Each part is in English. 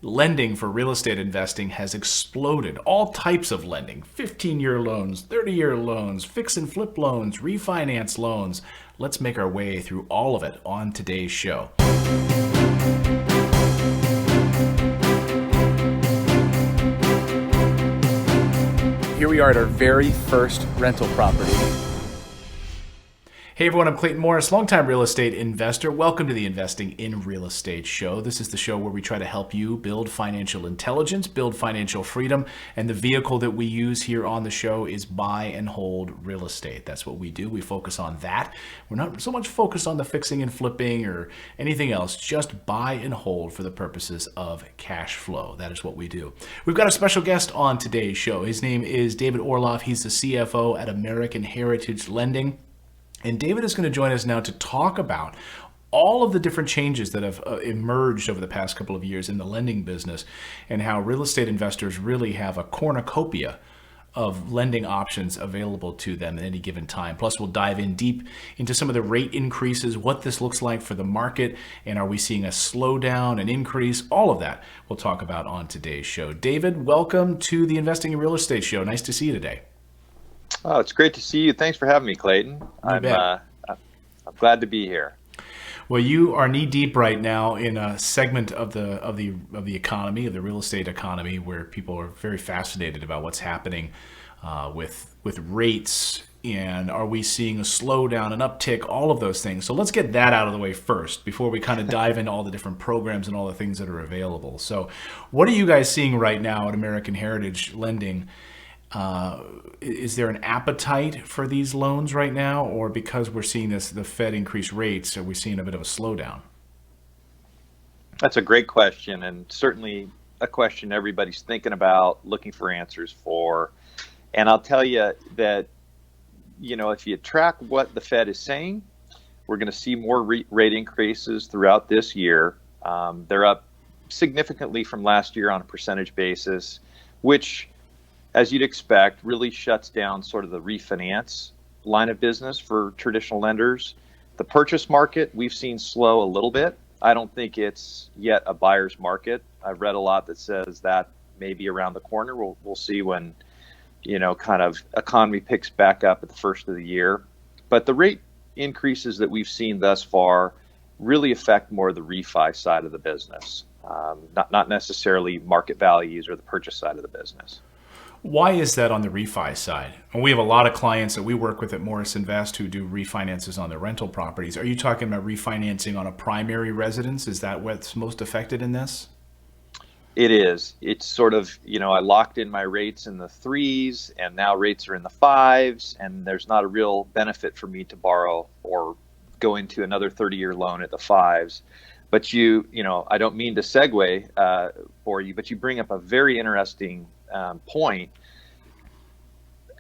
lending for real estate investing has exploded. All types of lending, 15-year loans, 30-year loans, fix and flip loans, refinance loans. Let's make our way through all of it on today's show. Here we are at our very first rental property. Hey everyone, I'm Clayton Morris, longtime real estate investor. Welcome to the Investing in Real Estate show. This is the show where we try to help you build financial intelligence, build financial freedom, and the vehicle that we use here on the show is buy and hold real estate. That's what we do. We focus on that. We're not so much focused on the fixing and flipping or anything else, just buy and hold for the purposes of cash flow. That is what we do. We've got a special guest on today's show. His name is David Orloff. He's the CFO at American Heritage Lending. And David is going to join us now to talk about all of the different changes that have emerged over the past couple of years in the lending business and how real estate investors really have a cornucopia of lending options available to them at any given time. Plus, we'll dive in deep into some of the rate increases, what this looks like for the market, and are we seeing a slowdown, an increase? All of that we'll talk about on today's show. David, welcome to the Investing in Real Estate show. Nice to see you today. Oh, it's great to see you. Thanks for having me, Clayton. I'm glad to be here. Well, you are knee deep right now in a segment of the economy, of the real estate economy, where people are very fascinated about what's happening with rates, and are we seeing a slowdown, an uptick, all of those things. So let's get that out of the way first before we kind of dive into all the different programs and all the things that are available. So what are you guys seeing right now at American Heritage Lending? Is there an appetite for these loans right now, or because we're seeing the Fed increase rates, are we seeing a bit of a slowdown? That's a great question, and certainly a question everybody's thinking about, looking for answers for. And I'll tell you that, if you track what the Fed is saying, we're going to see more rate increases throughout this year. They're up significantly from last year on a percentage basis, which, as you'd expect, really shuts down sort of the refinance line of business for traditional lenders. The purchase market, we've seen slow a little bit. I don't think it's yet a buyer's market. I've read a lot that says that may be around the corner. We'll see when, kind of economy picks back up at the first of the year. But the rate increases that we've seen thus far really affect more the refi side of the business, not necessarily market values or the purchase side of the business. Why is that on the refi side? And we have a lot of clients that we work with at Morris Invest who do refinances on their rental properties. Are you talking about refinancing on a primary residence? Is that what's most affected in this? It is. It's sort of, I locked in my rates in the 3s and now rates are in the 5s, and there's not a real benefit for me to borrow or go into another 30-year loan at the 5s. But I don't mean to segue for you, but you bring up a very interesting point.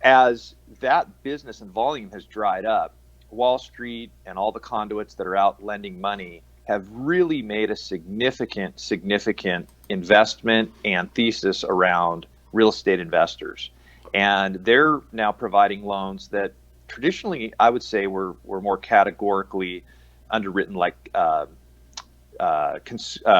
As that business and volume has dried up, Wall Street and all the conduits that are out lending money have really made a significant investment and thesis around real estate investors. And they're now providing loans that traditionally, I would say, were more categorically underwritten, like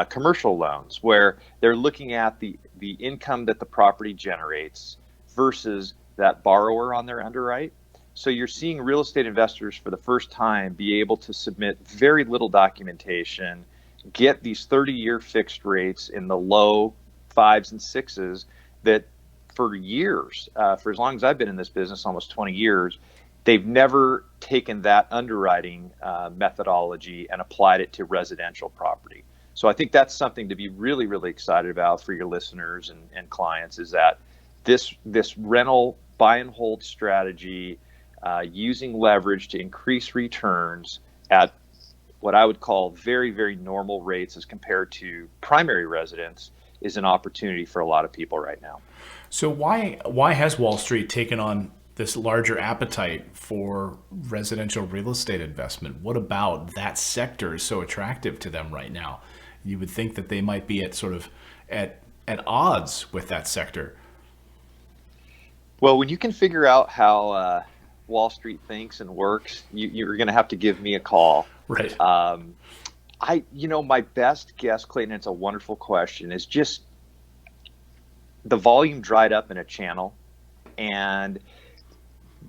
commercial loans, where they're looking at the income that the property generates versus that borrower on their underwrite. So you're seeing real estate investors for the first time be able to submit very little documentation, get these 30-year fixed rates in the low 5s and 6s that for years, for as long as I've been in this business, almost 20 years, they've never taken that underwriting methodology and applied it to residential property. So I think that's something to be really, really excited about for your listeners and clients, is that this rental buy and hold strategy, using leverage to increase returns at what I would call very, very normal rates as compared to primary residence, is an opportunity for a lot of people right now. So why has Wall Street taken on this larger appetite for residential real estate investment? What about that sector is so attractive to them right now? You would think that they might be at odds with that sector. Well, when you can figure out how Wall Street thinks and works, you're going to have to give me a call. Right. My best guess, Clayton, it's a wonderful question, is just the volume dried up in a channel, and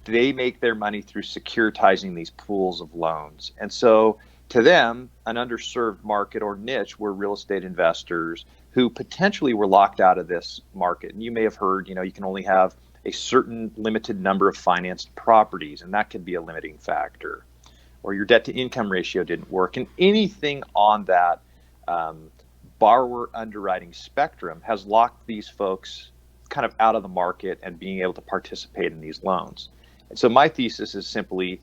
they make their money through securitizing these pools of loans. And so to them, an underserved market or niche were real estate investors who potentially were locked out of this market. And you may have heard, you can only have a certain limited number of financed properties, and that could be a limiting factor. Or your debt to income ratio didn't work. And anything on that borrower underwriting spectrum has locked these folks kind of out of the market and being able to participate in these loans. And so my thesis is simply,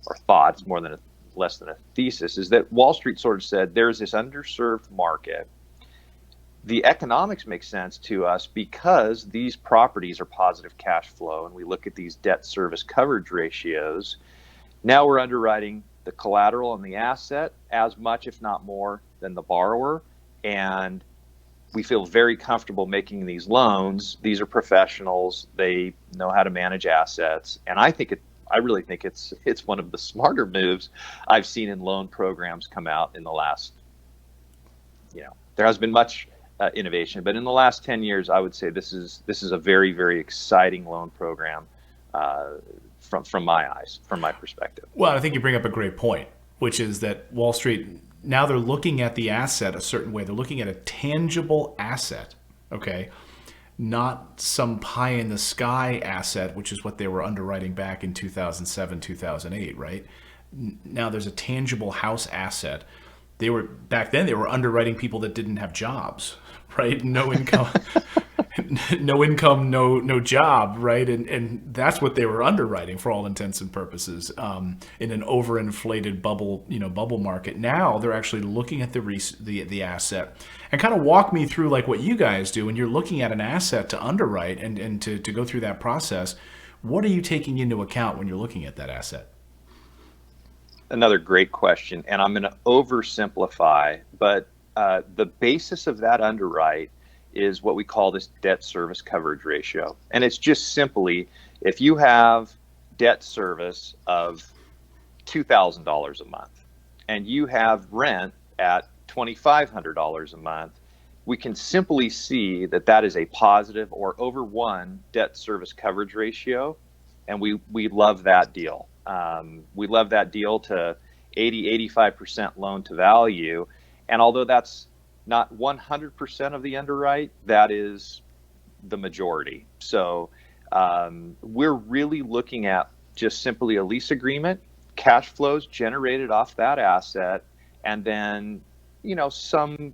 or thought, it's less than a thesis, is that Wall Street sort of said there's this underserved market. The economics make sense to us because these properties are positive cash flow, and we look at these debt service coverage ratios. Now we're underwriting the collateral and the asset as much, if not more, than the borrower. And we feel very comfortable making these loans. These are professionals. They know how to manage assets. And I really think it's one of the smarter moves I've seen in loan programs come out in the last, there has been much innovation, but in the last 10 years, I would say this is a very, very exciting loan program from my eyes, from my perspective. Well, I think you bring up a great point, which is that Wall Street, now they're looking at the asset a certain way. They're looking at a tangible asset, okay? Not some pie in the sky asset, which is what they were underwriting back in 2007, 2008, right? Now there's a tangible house asset. Back then they were underwriting people that didn't have jobs, right? No income. No income, no job, right? And that's what they were underwriting for all intents and purposes in an overinflated bubble market. Now they're actually looking at the asset, and kind of walk me through like what you guys do when you're looking at an asset to underwrite and to go through that process. What are you taking into account when you're looking at that asset? Another great question, and I'm going to oversimplify, but the basis of that underwrite is what we call this debt service coverage ratio. And it's just simply, if you have debt service of $2,000 a month and you have rent at $2,500 a month, we can simply see that is a positive or over one debt service coverage ratio. And we love that deal. We love that deal to 85% loan to value. And although that's not 100% of the underwrite, that is the majority. So we're really looking at just simply a lease agreement, cash flows generated off that asset, and then, some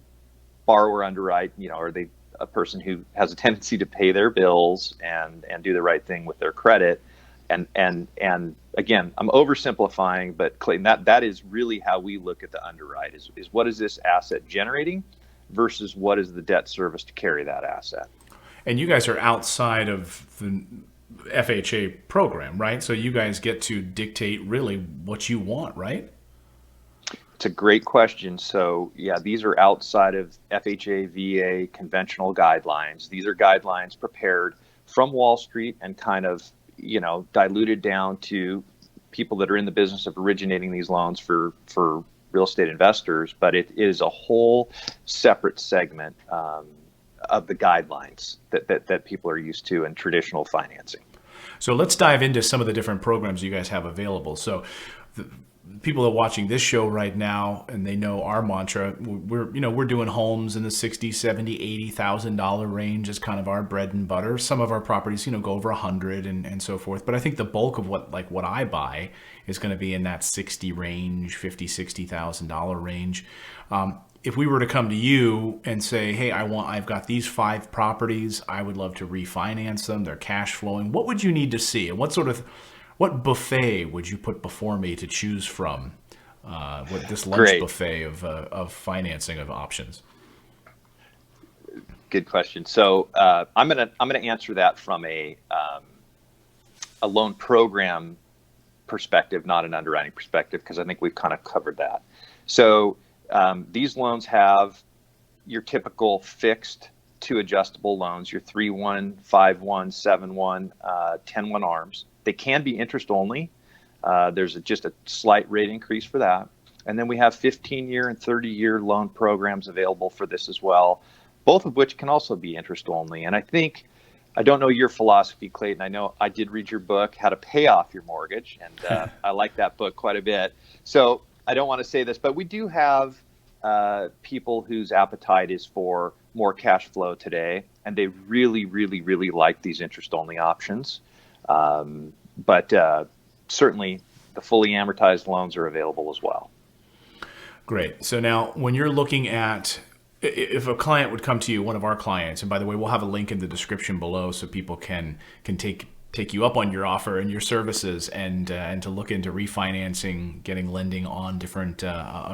borrower underwrite, are they a person who has a tendency to pay their bills and do the right thing with their credit. And again, I'm oversimplifying, but Clayton, that is really how we look at the underwrite is what is this asset generating versus what is the debt service to carry that asset. And you guys are outside of the FHA program, right? So you guys get to dictate really what you want, right? It's a great question. So yeah, these are outside of FHA, VA conventional guidelines. These are guidelines prepared from Wall Street and kind of, diluted down to people that are in the business of originating these loans for real estate investors, but it is a whole separate segment of the guidelines that people are used to in traditional financing. So let's dive into some of the different programs you guys have available. So people that are watching this show right now, and they know our mantra, we're doing homes in the $60,000, $70,000, $80,000 range is kind of our bread and butter. Some of our properties, go over 100 and so forth. But I think the bulk of what I buy is going to be in that 60 range, $50,000, $60,000 range. If we were to come to you and say, hey, I've got these 5 properties, I would love to refinance them, they're cash flowing, what would you need to see? And what buffet would you put before me to choose from? What this lunch Great. buffet of financing of options? Good question. So I'm gonna answer that from a loan program perspective, not an underwriting perspective, because I think we've kind of covered that. So these loans have your typical fixed to adjustable loans, your 3-1, 5-1, 7-1, 10-1 ARMs. They can be interest only. There's just a slight rate increase for that. And then we have 15-year and 30-year loan programs available for this as well, both of which can also be interest only. And I don't know your philosophy, Clayton. I know I did read your book, How to Pay Off Your Mortgage, and I like that book quite a bit. So I don't want to say this, but we do have people whose appetite is for more cash flow today, and they really, really, really like these interest-only options. But certainly, the fully amortized loans are available as well. Great. So now, when you're looking at, if a client would come to you, one of our clients, and by the way, we'll have a link in the description below so people can take you up on your offer and your services, and to look into refinancing, getting lending on different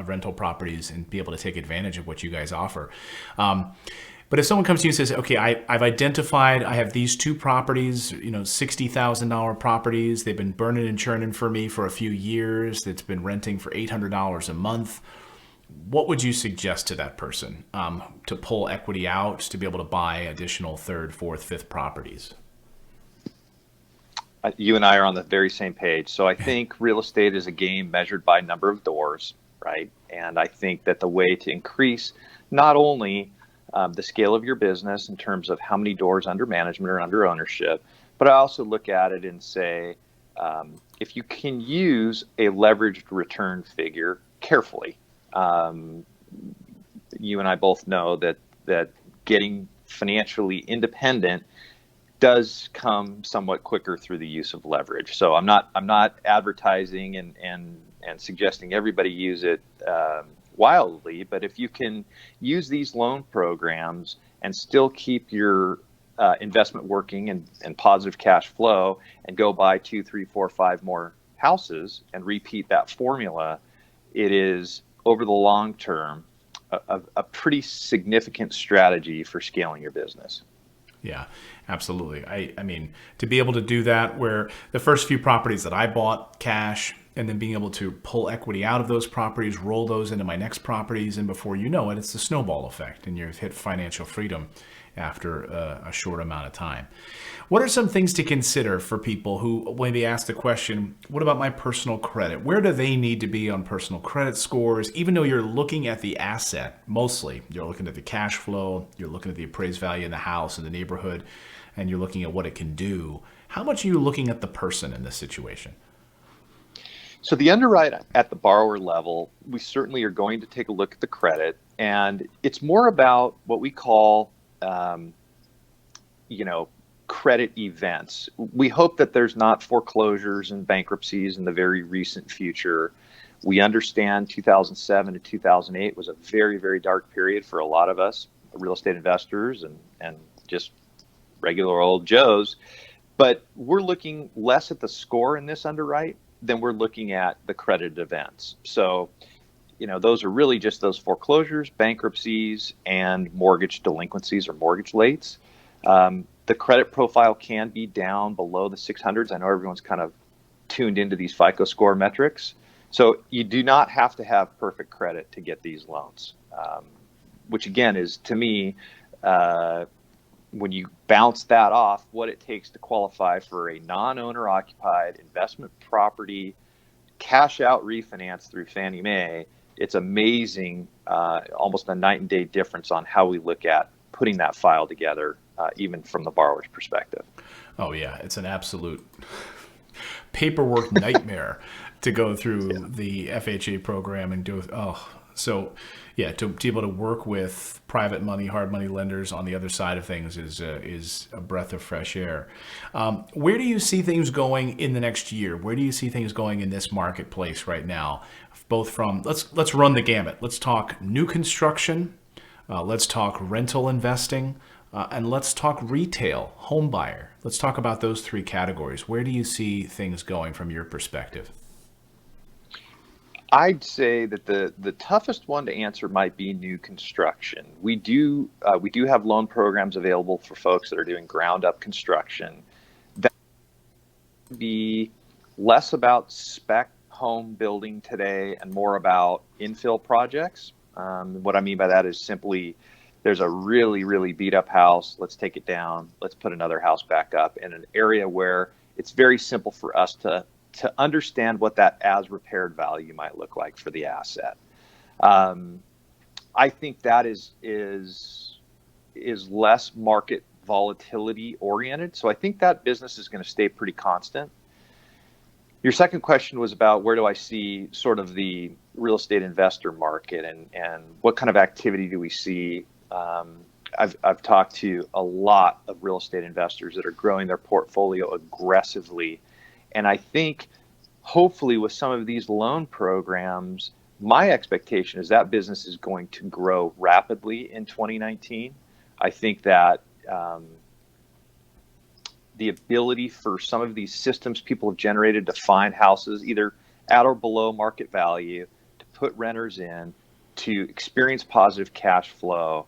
rental properties, and be able to take advantage of what you guys offer. But if someone comes to you and says, okay, I've identified, I have these two properties, $60,000 properties. They've been burning and churning for me for a few years. It's been renting for $800 a month. What would you suggest to that person to pull equity out to be able to buy additional third, fourth, fifth properties? You and I are on the very same page. So I think real estate is a game measured by number of doors, right? And I think that the way to increase not only the scale of your business in terms of how many doors under management or under ownership, but I also look at it and say, if you can use a leveraged return figure carefully, you and I both know that getting financially independent does come somewhat quicker through the use of leverage. So I'm not advertising and suggesting everybody use it wildly, but if you can use these loan programs and still keep your investment working and positive cash flow, and go buy 2, 3, 4, 5 more houses and repeat that formula, it is over the long term a pretty significant strategy for scaling your business. Yeah, absolutely. I mean, to be able to do that, where the first few properties that I bought cash, and then being able to pull equity out of those properties, roll those into my next properties, and before you know it, it's the snowball effect, and you've hit financial freedom after a short amount of time. What are some things to consider for people who maybe ask the question, what about my personal credit? Where do they need to be on personal credit scores? Even though you're looking at the asset, mostly, you're looking at the cash flow, you're looking at the appraised value in the house, in the neighborhood, and you're looking at what it can do. How much are you looking at the person in this situation? So the underwrite at the borrower level, we certainly are going to take a look at the credit, and it's more about what we call credit events. We hope that there's not foreclosures and bankruptcies in the very recent future. We understand 2007 to 2008 was a very, very dark period for a lot of us, real estate investors and just regular old Joes. But we're looking less at the score in this underwrite than we're looking at the credit events. So, those are really just those foreclosures, bankruptcies, and mortgage delinquencies or mortgage lates. The credit profile can be down below the 600s. I know everyone's kind of tuned into these FICO score metrics. So you do not have to have perfect credit to get these loans, which again is, to me, when you bounce that off, what it takes to qualify for a non-owner occupied investment property cash out refinance through Fannie Mae, it's amazing, almost a night and day difference on how we look at putting that file together, even from the borrower's perspective. Oh yeah, it's an absolute paperwork nightmare to go through the FHA program and do. So yeah, to be able to work with private money, hard money lenders on the other side of things is a breath of fresh air. Where do you see things going in the next year? Where do you see things going in this marketplace right now? Both from, let's run the gamut. Let's talk new construction, let's talk rental investing, and let's talk retail, home buyer. Let's talk about those three categories. Where do you see things going from your perspective? I'd say that the toughest one to answer might be new construction. We do have loan programs available for folks that are doing ground up construction. That would be less about spec home building today and more about infill projects. What I mean by that is simply, there's a really, really beat up house. Let's take it down. Let's put another house back up in an area where it's very simple for us to to understand what that as repaired value might look like for the asset. I think that is less market volatility oriented. So I think that business is going to stay pretty constant. Your second question was about where do I see sort of the real estate investor market and what kind of activity do we see? I've talked to a lot of real estate investors that are growing their portfolio aggressively. And I think hopefully with some of these loan programs, my expectation is that business is going to grow rapidly in 2019. I think that the ability for some of these systems people have generated to find houses either at or below market value, to put renters in, to experience positive cash flow.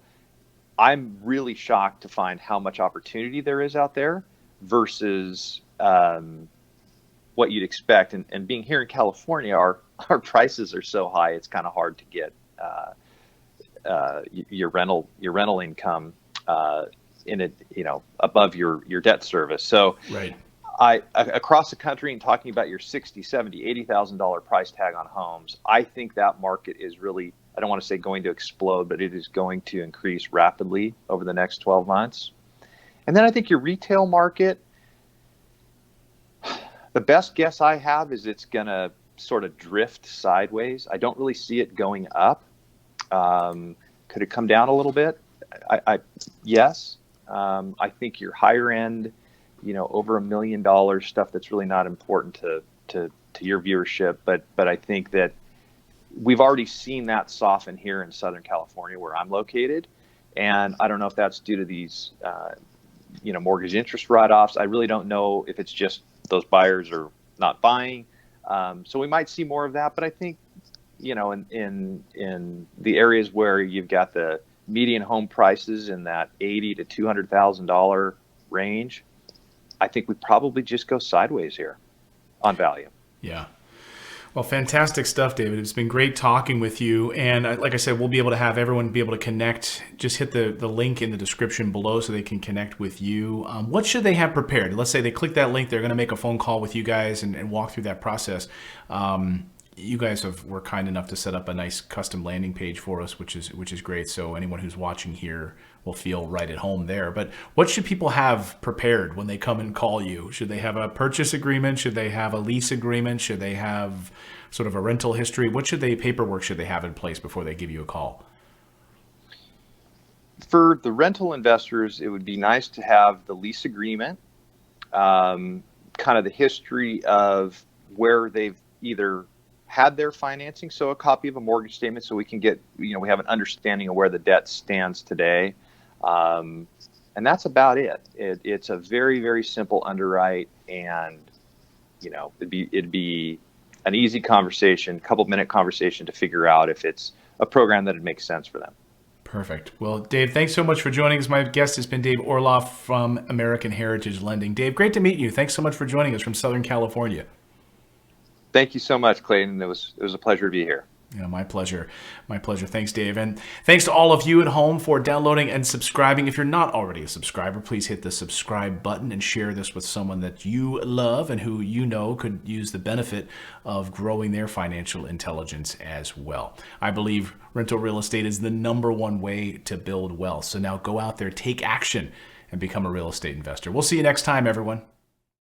I'm really shocked to find how much opportunity there is out there versus what you'd expect. And being here in California, our prices are so high, it's kind of hard to get your rental income in it, above your debt service. So right. I across the country and talking about your $60,000, $70,000, $80,000 price tag on homes, I think that market is really, I don't want to say going to explode, but it is going to increase rapidly over the next 12 months. And then I think your retail market, the best guess I have is it's going to sort of drift sideways. I don't really see it going up. Could it come down a little bit? Yes. I think your higher end, over $1 million stuff that's really not important to your viewership. But I think that we've already seen that soften here in Southern California where I'm located. And I don't know if that's due to these, mortgage interest write-offs. I really don't know if it's just those buyers are not buying. So we might see more of that. But I think, in the areas where you've got the median home prices in that $80,000 to $200,000 range, I think we probably just go sideways here on value. Yeah. Well, fantastic stuff, David. It's been great talking with you. And like I said, we'll be able to have everyone be able to connect. Just hit the link in the description below so they can connect with you. What should they have prepared? Let's say they click that link, they're going to make a phone call with you guys and walk through that process. You guys were kind enough to set up a nice custom landing page for us, which is great. So anyone who's watching here will feel right at home there. But what should people have prepared when they come and call you? Should they have a purchase agreement? Should they have a lease agreement? Should they have sort of a rental history? What paperwork should they have in place before they give you a call? For the rental investors, it would be nice to have the lease agreement, kind of the history of where they've either had their financing, so a copy of a mortgage statement so we can get, we have an understanding of where the debt stands today. And that's about it. It's a very, very simple underwrite, and, it'd be an easy conversation, couple-minute conversation to figure out if it's a program that would make sense for them. Perfect. Well, Dave, thanks so much for joining us. My guest has been Dave Orloff from American Heritage Lending. Dave, great to meet you. Thanks so much for joining us from Southern California. Thank you so much, Clayton. It was a pleasure to be here. My pleasure. My pleasure. Thanks, Dave. And thanks to all of you at home for downloading and subscribing. If you're not already a subscriber, please hit the subscribe button and share this with someone that you love and who could use the benefit of growing their financial intelligence as well. I believe rental real estate is the #1 way to build wealth. So now go out there, take action, and become a real estate investor. We'll see you next time, everyone.